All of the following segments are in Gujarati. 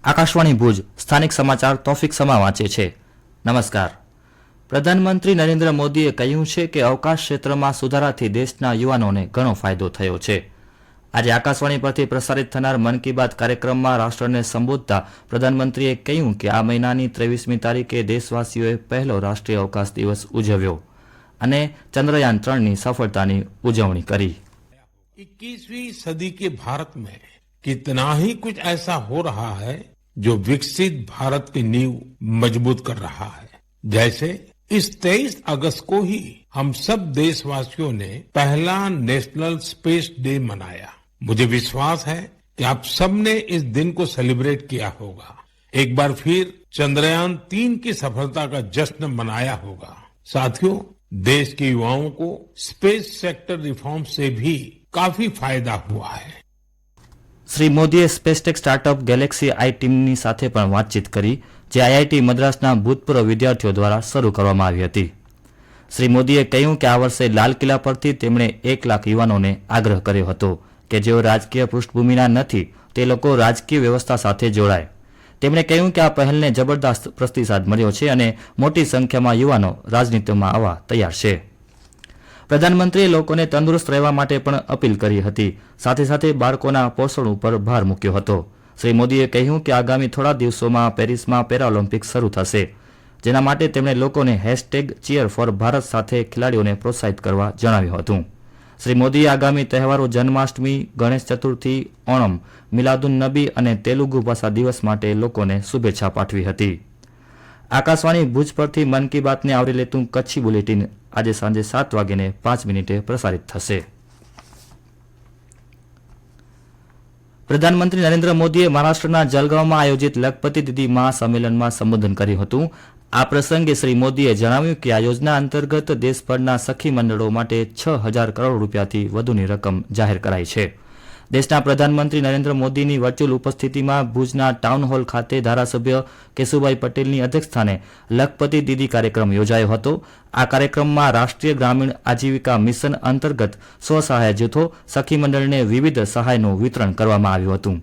આકાશવાણી ભુજ સ્થાનિક સમાચાર તોફિક સમા વાંચે છે। નમસ્કાર। પ્રધાનમંત્રી નરેન્દ્ર મોદીએ કહ્યું છે કે અવકાશ ક્ષેત્રમાં સુધારાથી દેશના યુવાનોને ઘણો ફાયદો થયો છે। આજે આકાશવાણી પરથી પ્રસારિત થનાર મન કી બાત કાર્યક્રમમાં રાષ્ટ્રને સંબોધતા પ્રધાનમંત્રીએ કહ્યું કે આ મહિનાની 23મી તારીખે દેશવાસીઓએ પહેલો રાષ્ટ્રીય અવકાશ દિવસ ઉજવ્યો અને ચંદ્રયાન 3ની સફળતાની ઉજવણી કરી। 21वीं सदी के भारत में कितना ही कुछ ऐसा हो रहा है जो विकसित भारत की नींव मजबूत कर रहा है। जैसे इस 23 अगस्त को ही हम सब देशवासियों ने पहला नेशनल स्पेस डे मनाया। मुझे विश्वास है कि आप सबने इस दिन को सेलिब्रेट किया होगा। एक बार फिर चंद्रयान 3 की सफलता का जश्न मनाया होगा। साथियों, देश के युवाओं को स्पेस सेक्टर रिफॉर्म से भी काफी फायदा हुआ है। श्री मोदीए स्पेसटेक स्टार्टअप गैलेक्सी आई टीमनी साथे पण वातचीत करी, जे आईआईटी मद्रासना भूतपूर्व विद्यार्थीओ द्वारा शरू करवामां आवी हती। श्री मोदीए કહ્યું કે આ વર્ષે લાલ કિલ્લા પરથી તેમણે 1 લાખ યુવાનોને આગ્રહ કર્યો હતો કે જેઓ રાજકીય પૃષ્ઠભૂમિના નથી તે લોકો રાજકીય વ્યવસ્થા સાથે જોડાય। તેમણે કહ્યું કે આ પહેલને જબરદસ્ત પ્રતિસાદ મળ્યો છે અને મોટી સંખ્યામાં યુવાનો રાજનીતિમાં આવવા તૈયાર છે। પ્રધાનમંત્રીએ લોકોને તંદુરસ્ત રહેવા માટે પણ અપીલ કરી હતી। સાથે સાથે બાળકોના પોષણ ઉપર ભાર મૂક્યો હતો। શ્રી મોદીએ કહ્યું કે આગામી થોડા દિવસોમાં પેરિસમાં પેરાઓલિમ્પિક્સ શરૂ થશે, જેના માટે તેમણે લોકોને #cheer4Bharat સાથે ખેલાડીઓને પ્રોત્સાહિત કરવા જણાવ્યું હતું। શ્રી મોદીએ આગામી તહેવારો જન્માષ્ટમી, ગણેશ ચતુર્થી, ઓણમ, મિલાદુન નબી અને તેલુગુ ભાષા દિવસ માટે લોકોને શુભેચ્છા પાઠવી હતી। આકાશવાણી ભુજ પરથી મન કી બાતને આવરી લેતું કચ્છી બુલેટિન આજે સાંજે 7:05 પ્રસારિત થશે। પ્રધાનમંત્રી નરેન્દ્ર મોદીએ મહારાષ્ટ્રના જલગાંવમાં આયોજિત લખપતિ દીદી મહાસંમેલનમાં સંબોધન કર્યું હતું। આ પ્રસંગે શ્રી મોદીએ જણાવ્યું કે આ યોજના અંતર્ગત દેશભરના સખી મંડળો માટે 6,000 કરોડ રૂપિયાથી વધુની રકમ જાહેર કરાઈ છે। દેશના પ્રધાનમંત્રી નરેન્દ્ર મોદીની વર્ચ્યુઅલ ઉપસ્થિતિમાં ભુજના ટાઉન હોલ ખાતે ધારાસભ્ય કેશુભાઈ પટેલની અધ્યક્ષસ્થાને લખપતિ દીદી કાર્યક્રમ યોજાયો હતો। આ કાર્યક્રમમાં રાષ્ટ્રીય ગ્રામીણ આજીવિકા મિશન અંતર્ગત સ્વસહાય જૂથો સખી મંડળને વિવિધ સહાયનું વિતરણ કરવામાં આવ્યું હતું।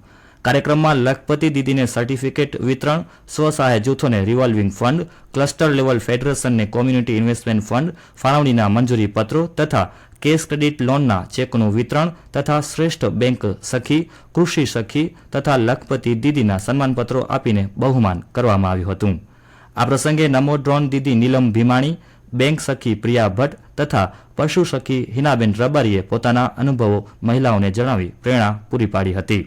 કાર્યક્રમમાં લખપતિ દીદીને સર્ટિફિકેટ વિતરણ, સ્વસહાય જૂથોને રિવોલ્વિંગ ફંડ, ક્લસ્ટર લેવલ ફેડરેશનને કોમ્યુનિટી ઇન્વેસ્ટમેન્ટ ફંડ, ફાળવણીના મંજૂરી પત્રો તથા કેશ ક્રેડિટ લોનના ચેકનું વિતરણ તથા શ્રેષ્ઠ બેંક સખી, કૃષિ સખી તથા લખપતિ દીદીના સન્માનપત્રો આપીને બહુમાન કરવામાં આવ્યું હતું। આ પ્રસંગે નમો ડ્રોન દીદી નીલમ ભીમાણી, બેંક સખી પ્રિયા ભટ્ટ તથા પશુ સખી હિનાબેન રબારીએ પોતાના અનુભવો મહિલાઓને જણાવી પ્રેરણા પૂરી પાડી હતી।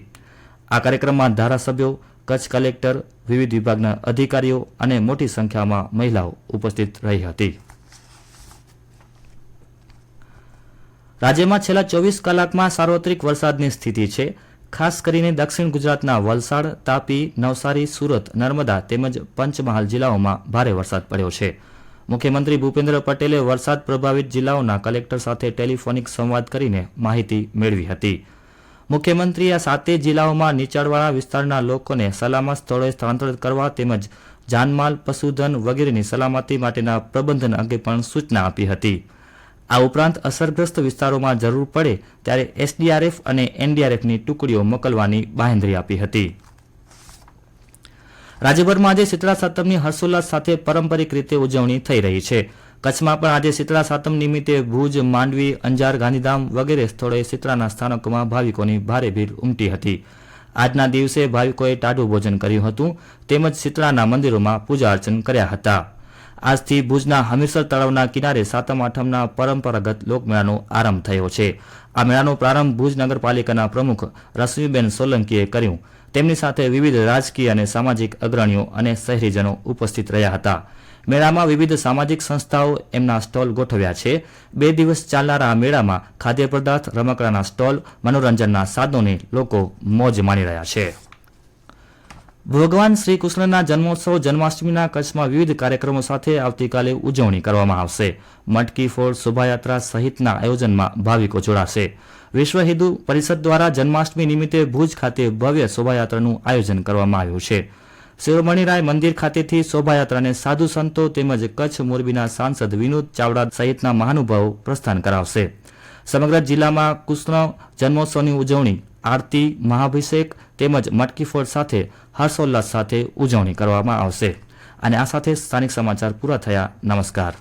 આ કાર્યક્રમમાં ધારાસભ્યો, કચ્છ કલેક્ટર, વિવિધ વિભાગના અધિકારીઓ અને મોટી સંખ્યામાં મહિલાઓ ઉપસ્થિત રહી હતી। રાજ્યમાં છેલ્લા 24 કલાકમાં સાર્વત્રિક વરસાદની સ્થિતિ છે। ખાસ કરીને દક્ષિણ ગુજરાતના વલસાડ, તાપી, નવસારી, સુરત, નર્મદા તેમજ પંચમહાલ જિલ્લાઓમાં ભારે વરસાદ પડ્યો છે। મુખ્યમંત્રી ભૂપેન્દ્ર પટેલે વરસાદ પ્રભાવિત જિલ્લાઓના કલેક્ટર સાથે ટેલિફોનિક સંવાદ કરીને માહિતી મેળવી હતી। મુખ્યમંત્રીએ આ 7 જિલ્લાઓમાં નીચાણવાળા વિસ્તારના લોકોને સલામત સ્થળોએ સ્થળાંતરિત કરવા તેમજ જાનમાલ, પશુધન વગેરેની સલામતી માટેના પ્રબંધન અંગે પણ સૂચના આપી હતી। આ ઉપરાંત અસરગ્રસ્ત વિસ્તારોમાં જરૂર પડે ત્યારે એસડીઆરએફ અને એનડીઆરએફની ટુકડીઓ મોકલવાની બાંહેધરી આપી હતી। રાજ્યભરમાં આજે શીતળા સાતમની હર્ષોલ્લાસ સાથે પારંપરિક રીતે ઉજવણી થઈ રહી છે। કચ્છમાં પણ આજે શીતળા સાતમ નિમિત્તે ભુજ, માંડવી, અંજાર, ગાંધીધામ વગેરે સ્થળોએ શીતળાના સ્થાનકોમાં ભાવિકોની ભારે ભીડ ઉમટી હતી। આજના દિવસે ભાવિકોએ ટાઢું ભોજન કર્યું હતું તેમજ શીતળાના મંદિરોમાં પૂજા અર્ચન કર્યા હતા। આજથી ભુજના હમીરસર તળાવના કિનારે સાતમ આઠમના પરંપરાગત લોકમેળાનો આરંભ થયો છે। આ મેળાનો પ્રારંભ ભુજ નગરપાલિકાના પ્રમુખ રશ્મિબેન સોલંકીએ કર્યું। તેમની સાથે વિવિધ રાજકીય અને સામાજિક અગ્રણીઓ અને શહેરીજનો ઉપસ્થિત રહ્યા હતા। મેળામાં વિવિધ સામાજિક સંસ્થાઓ એમના સ્ટોલ ગોઠવ્યા છે। 2 દિવસ ચાલનારા આ મેળામાં ખાદ્ય પદાર્થ, રમકડાના સ્ટોલ, મનોરંજનના સાધનોની લોકો મોજ માણી રહ્યા છે। ભગવાન શ્રી કૃષ્ણના જન્મોત્સવ જન્માષ્ટમીના કચ્છમાં વિવિધ કાર્યક્રમો સાથે આવતીકાલે ઉજવણી કરવામાં આવશે। મટકી ફોડ, શોભાયાત્રા સહિતના આયોજનમાં ભાવિકો જોડાશે। વિશ્વ હિન્દુ પરિષદ દ્વારા જન્માષ્ટમી નિમિત્તે ભુજ ખાતે ભવ્ય શોભાયાત્રાનું આયોજન કરવામાં આવ્યું છે। શિરોમણીરાય મંદિર ખાતેથી શોભાયાત્રાને સાધુ સંતો તેમજ કચ્છ મોરબીના સાંસદ વિનોદ ચાવડા સહિતના મહાનુભાવો પ્રસ્થાન કરાવશે। સમગ્ર જિલ્લામાં કૃષ્ણ જન્મોત્સવની ઉજવણી આરતી, મહાભિષેક તેમજ મટકી ફોડ સાથે હર્ષોલ્લાસ સાથે ઉજવણી કરવામાં આવશે. અને આ સાથે સ્થાનિક સમાચાર પૂરા થયા. નમસ્કાર.